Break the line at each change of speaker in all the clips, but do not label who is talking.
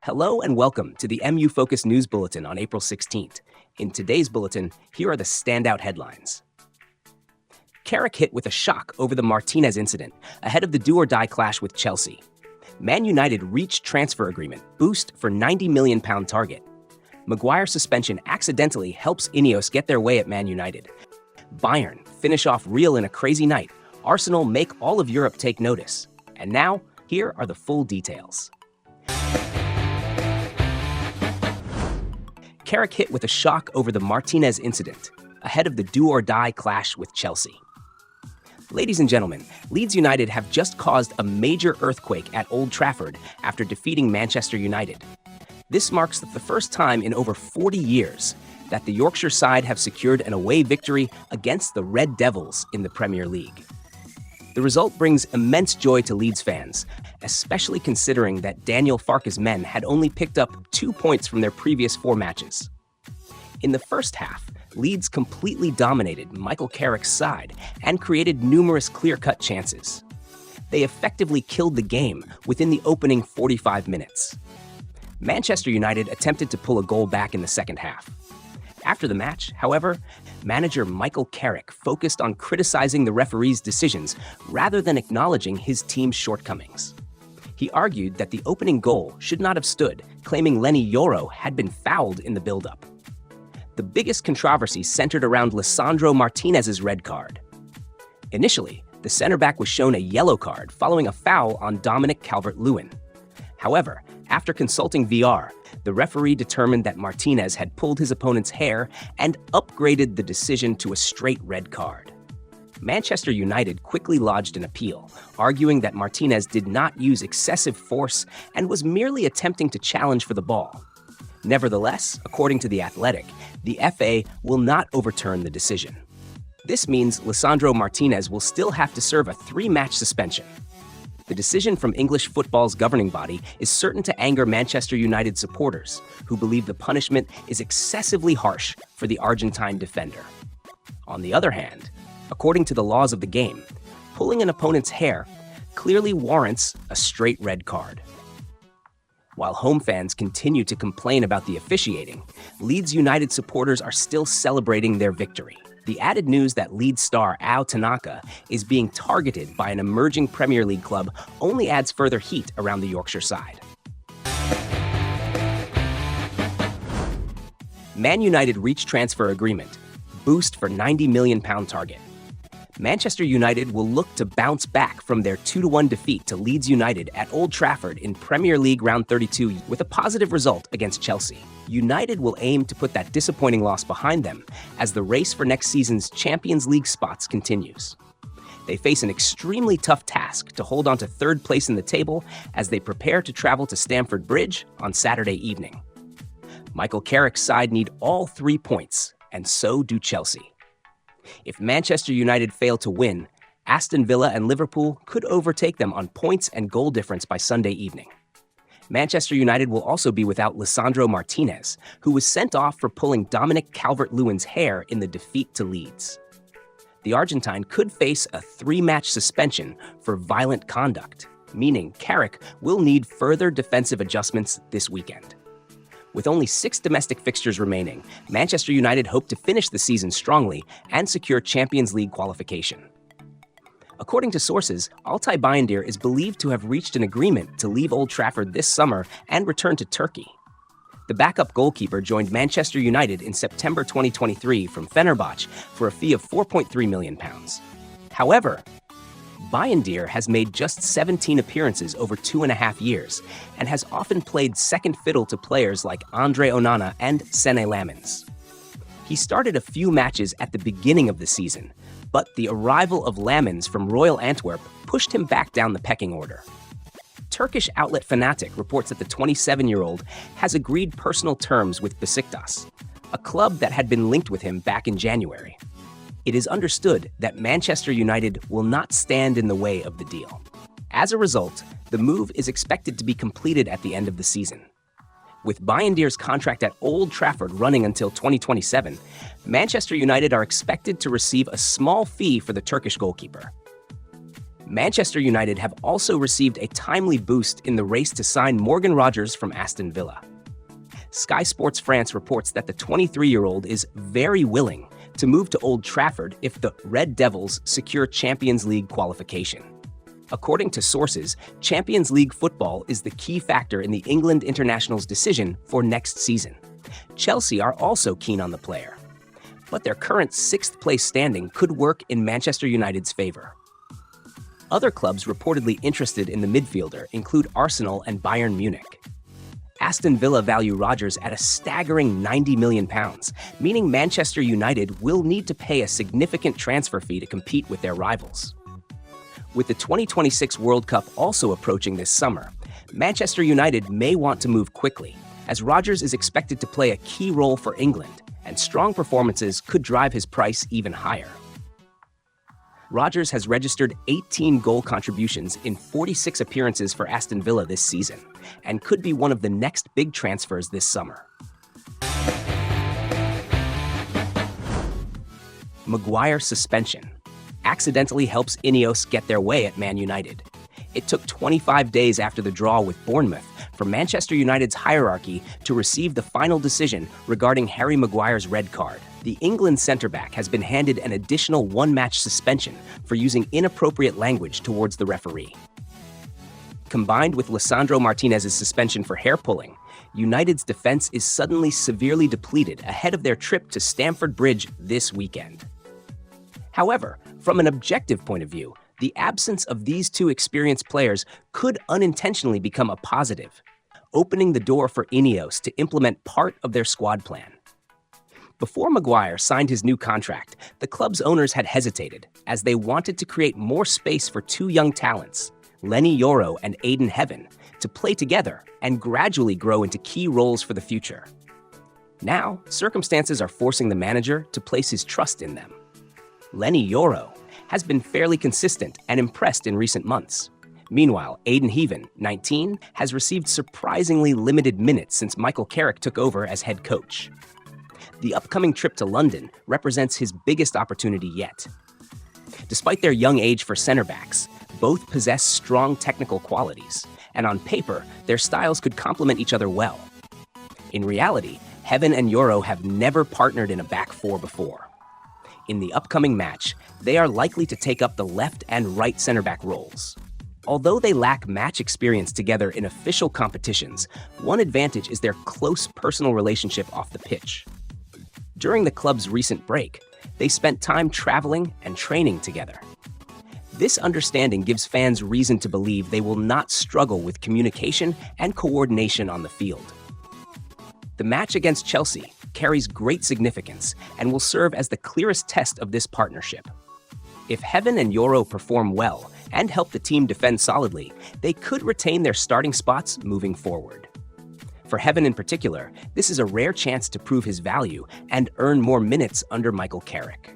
Hello and welcome to the MU Focus News Bulletin on April 16th. In today's bulletin, here are the standout headlines. Carrick hit with a shock over the Martinez incident ahead of the do-or-die clash with Chelsea. Man United reached transfer agreement, boost for £90 million target. Maguire's suspension accidentally helps Ineos get their way at Man United. Bayern finish off Real in a crazy night. Arsenal make all of Europe take notice. And now, here are the full details. Carrick hit with a shock over the Martinez incident ahead of the do-or-die clash with Chelsea. Ladies and gentlemen, Leeds United have just caused a major earthquake at Old Trafford after defeating Manchester United. This marks the first time in over 40 years that the Yorkshire side have secured an away victory against the Red Devils in the Premier League. The result brings immense joy to Leeds fans, especially considering that Daniel Farke's men had only picked up 2 points from their previous 4 matches. In the first half, Leeds completely dominated Michael Carrick's side and created numerous clear-cut chances. They effectively killed the game within the opening 45 minutes. Manchester United attempted to pull a goal back in the second half. After the match, however, manager Michael Carrick focused on criticizing the referee's decisions rather than acknowledging his team's shortcomings. He argued that the opening goal should not have stood, claiming Lenny Yoro had been fouled in the build-up. The biggest controversy centered around Lisandro Martinez's red card. Initially, the center-back was shown a yellow card following a foul on Dominic Calvert-Lewin. However, after consulting VR, the referee determined that Martinez had pulled his opponent's hair and upgraded the decision to a straight red card. Manchester United quickly lodged an appeal, arguing that Martinez did not use excessive force and was merely attempting to challenge for the ball. Nevertheless, according to The Athletic, the FA will not overturn the decision. This means Lisandro Martinez will still have to serve a 3-match suspension. The decision from English football's governing body is certain to anger Manchester United supporters, who believe the punishment is excessively harsh for the Argentine defender. On the other hand, according to the laws of the game, pulling an opponent's hair clearly warrants a straight red card. While home fans continue to complain about the officiating, Leeds United supporters are still celebrating their victory. The added news that Leeds star Ao Tanaka is being targeted by an emerging Premier League club only adds further heat around the Yorkshire side. Man United reached transfer agreement, boost for £90 million target. Manchester United will look to bounce back from their 2-1 defeat to Leeds United at Old Trafford in Premier League Round 32 with a positive result against Chelsea. United will aim to put that disappointing loss behind them as the race for next season's Champions League spots continues. They face an extremely tough task to hold on to 3rd place in the table as they prepare to travel to Stamford Bridge on Saturday evening. Michael Carrick's side need all 3 points, and so do Chelsea. If Manchester United fail to win, Aston Villa and Liverpool could overtake them on points and goal difference by Sunday evening. Manchester United will also be without Lisandro Martinez, who was sent off for pulling Dominic Calvert-Lewin's hair in the defeat to Leeds. The Argentine could face a 3-match suspension for violent conduct, meaning Carrick will need further defensive adjustments this weekend. With only 6 domestic fixtures remaining, Manchester United hope to finish the season strongly and secure Champions League qualification. According to sources, Altay Bayındır is believed to have reached an agreement to leave Old Trafford this summer and return to Turkey. The backup goalkeeper joined Manchester United in September 2023 from Fenerbahçe for a fee of £4.3 million. However, Bayındır has made just 17 appearances over 2.5 years and has often played second fiddle to players like Andre Onana and Sene Lammens. He started a few matches at the beginning of the season, but the arrival of Lammens from Royal Antwerp pushed him back down the pecking order. Turkish outlet Fanatic reports that the 27-year-old has agreed personal terms with Besiktas, a club that had been linked with him back in January. It is understood that Manchester United will not stand in the way of the deal. As a result, the move is expected to be completed at the end of the season. With Bayındır's contract at Old Trafford running until 2027, Manchester United are expected to receive a small fee for the Turkish goalkeeper. Manchester United have also received a timely boost in the race to sign Morgan Rogers from Aston Villa. Sky Sports France reports that the 23-year-old is very willing to move to Old Trafford if the Red Devils secure Champions League qualification. According to sources, Champions League football is the key factor in the England international's decision for next season. Chelsea are also keen on the player, but their current 6th-place standing could work in Manchester United's favor. Other clubs reportedly interested in the midfielder include Arsenal and Bayern Munich. Aston Villa value Rodgers at a staggering £90 million, meaning Manchester United will need to pay a significant transfer fee to compete with their rivals. With the 2026 World Cup also approaching this summer, Manchester United may want to move quickly, as Rodgers is expected to play a key role for England, and strong performances could drive his price even higher. Rodgers has registered 18 goal contributions in 46 appearances for Aston Villa this season, and could be one of the next big transfers this summer. Maguire suspension accidentally helps Ineos get their way at Man United. It took 25 days after the draw with Bournemouth for Manchester United's hierarchy to receive the final decision regarding Harry Maguire's red card. The England centre-back has been handed an additional 1-match suspension for using inappropriate language towards the referee. Combined with Lisandro Martinez's suspension for hair-pulling, United's defence is suddenly severely depleted ahead of their trip to Stamford Bridge this weekend. However, from an objective point of view, the absence of these two experienced players could unintentionally become a positive, opening the door for Ineos to implement part of their squad plan. Before Maguire signed his new contract, the club's owners had hesitated, as they wanted to create more space for two young talents, Lenny Yoro and Aiden Heaven, to play together and gradually grow into key roles for the future. Now, circumstances are forcing the manager to place his trust in them. Lenny Yoro has been fairly consistent and impressed in recent months. Meanwhile, Aiden Heaven, 19, has received surprisingly limited minutes since Michael Carrick took over as head coach. The upcoming trip to London represents his biggest opportunity yet. Despite their young age for center-backs, both possess strong technical qualities, and on paper, their styles could complement each other well. In reality, Heaven and Yoro have never partnered in a back four before. In the upcoming match, they are likely to take up the left and right center-back roles. Although they lack match experience together in official competitions, one advantage is their close personal relationship off the pitch. During the club's recent break, they spent time traveling and training together. This understanding gives fans reason to believe they will not struggle with communication and coordination on the field. The match against Chelsea carries great significance and will serve as the clearest test of this partnership. If Heaven and Yoro perform well and help the team defend solidly, they could retain their starting spots moving forward. For Heaven in particular, this is a rare chance to prove his value and earn more minutes under Michael Carrick.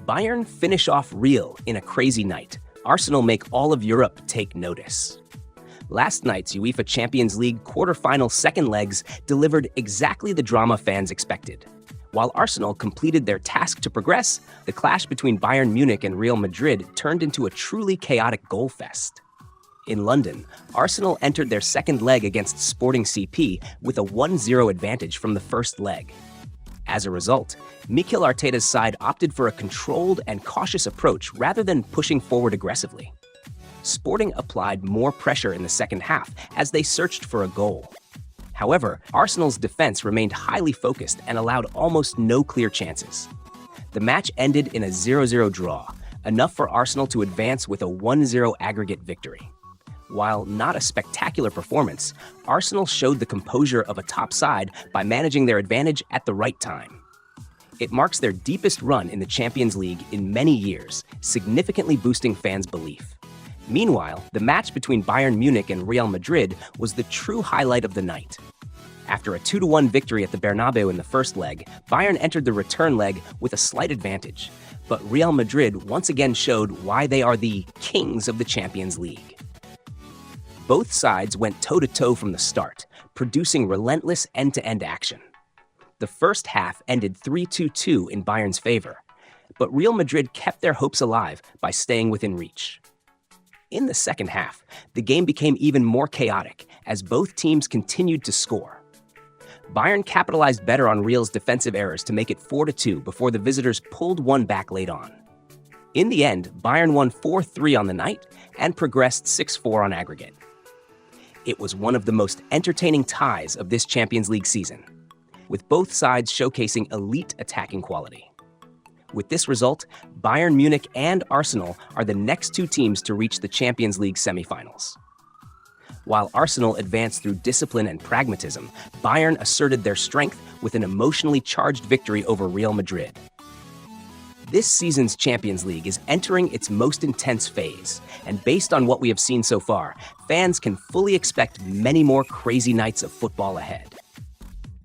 Bayern finish off Real in a crazy night. Arsenal make all of Europe take notice. Last night's UEFA Champions League quarter-final second legs delivered exactly the drama fans expected. While Arsenal completed their task to progress, the clash between Bayern Munich and Real Madrid turned into a truly chaotic goal fest. In London, Arsenal entered their second leg against Sporting CP with a 1-0 advantage from the first leg. As a result, Mikel Arteta's side opted for a controlled and cautious approach rather than pushing forward aggressively. Sporting applied more pressure in the second half as they searched for a goal. However, Arsenal's defense remained highly focused and allowed almost no clear chances. The match ended in a 0-0 draw, enough for Arsenal to advance with a 1-0 aggregate victory. While not a spectacular performance, Arsenal showed the composure of a top side by managing their advantage at the right time. It marks their deepest run in the Champions League in many years, significantly boosting fans' belief. Meanwhile, the match between Bayern Munich and Real Madrid was the true highlight of the night. After a 2-1 victory at the Bernabeu in the first leg, Bayern entered the return leg with a slight advantage, but Real Madrid once again showed why they are the kings of the Champions League. Both sides went toe-to-toe from the start, producing relentless end-to-end action. The first half ended 3-2-2 in Bayern's favor. but Real Madrid kept their hopes alive by staying within reach. In the second half, the game became even more chaotic as both teams continued to score. Bayern capitalized better on Real's defensive errors to make it 4-2 before the visitors pulled one back late on. In the end, Bayern won 4-3 on the night and progressed 6-4 on aggregate. It was one of the most entertaining ties of this Champions League season, with both sides showcasing elite attacking quality. With this result, Bayern Munich and Arsenal are the next two teams to reach the Champions League semifinals. While Arsenal advanced through discipline and pragmatism, Bayern asserted their strength with an emotionally charged victory over Real Madrid. This season's Champions League is entering its most intense phase, and based on what we have seen so far, fans can fully expect many more crazy nights of football ahead.